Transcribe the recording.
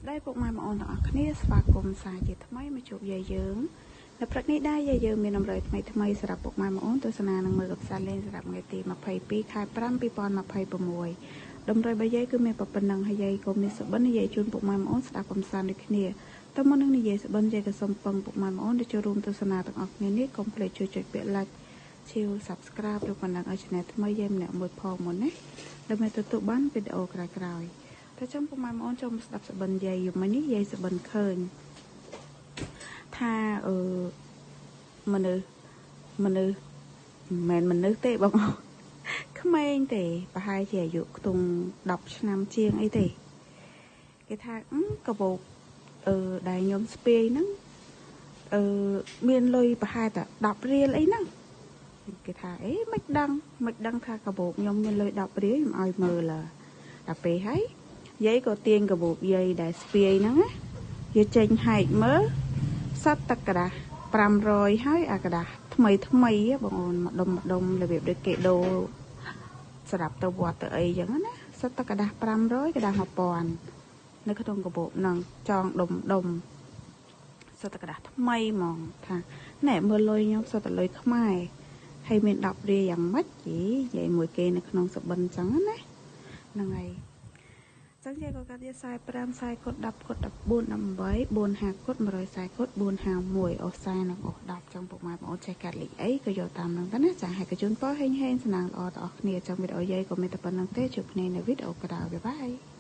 ได้พวกมามาออนต่างគ្នាស្វាគមន៍សាជាថ្មីមកជួបយាយយើងនៅព្រឹកនេះដែរយាយយើងមានដំណើរថ្មីថ្មីសម្រាប់ពុកម៉ែមកអូនទស្សនានឹងមើលកផ្សាយលេងសម្រាប់ថ្ងៃទី22ខែ5 2026ដំណើររបស់យាយគឺមានប៉ុណ្ណឹងហើយយាយក៏មានសុបិននិយាយជូនពុកម៉ែមកអូនស្ដាប់កំសាន្តដូចគ្នាតើមុននឹងនិយាយសុបិនយាយក៏សូមពឹងពុកម៉ែមកអូនទៅចូលរួមទស្សនាទាំងអស់គ្នានេះកុំភ្លេចជួយចុចពាក្យ like ឈៀវ subscribe ឬប៉ុណ្ណឹងឲ្យ channel ថ្មីយាយម្នាក់មួយផងមុនណាដើម្បីទទួលបានវីដេអូក្រោយៗតែចាំពុកម៉ែមកអូនចូលមកស្ដាប់សុបិនយាយយំនេះយាយសុបិនឃើញថាមនុស្សមិនមែនមនុស្សទេបងអូនក្មេងទេប្រហែលជាអាយុខ្ទង់10ឆ្នាំជាងអីទេគេថាកបោកដែលខ្ញុំស្ពាយហ្នឹងមានលុយប្រហែលតែ10រៀលអីហ្នឹងគេថាមិនដឹងថាកបោកខ្ញុំមានលុយ10រៀលខ្ញុំឲ្យមើលដល់ពេលហើយយាយក៏ទាញកបោកយាយដែលស្ពាយហ្នឹងណាវាចេញហែកមើលសត្វទឹកក្រាស់500ហើយអាក្រាស់ថ្មីបងអូនម្ដុំរបៀបដូចគេដូរសម្រាប់ទៅវត្តទៅអីចឹងណាសត្វទឹកក្រាស់500ក្រាស់1000នៅក្នុងកបោកហ្នឹងចងដុំសត្វទឹកក្រាស់ថ្មីហ្មងថាណែមើលលុយខ្ញុំសត្វតែលុយខ្មែរហើយមាន10រៀលយ៉ាងម៉េចនិយាយមួយគេនៅក្នុងសុបិនចឹងណាហ្នឹងហើយចឹងយាយក៏កាត់យក45 40 10 14 18 450 140 451អូស40និងអូស10ចឹងពុកម៉ែបងអូនចេះកាត់លេខអីក៏យកតាមហ្នឹងទៅណាចាហើយក៏ជូនពរហេងសំណាងល្អដល់អស់គ្នាចឹងវីដេអូយាយក៏មានតែប៉ុណ្្នឹងទេជួបគ្នានៅវីដេអូក្រោយបាយ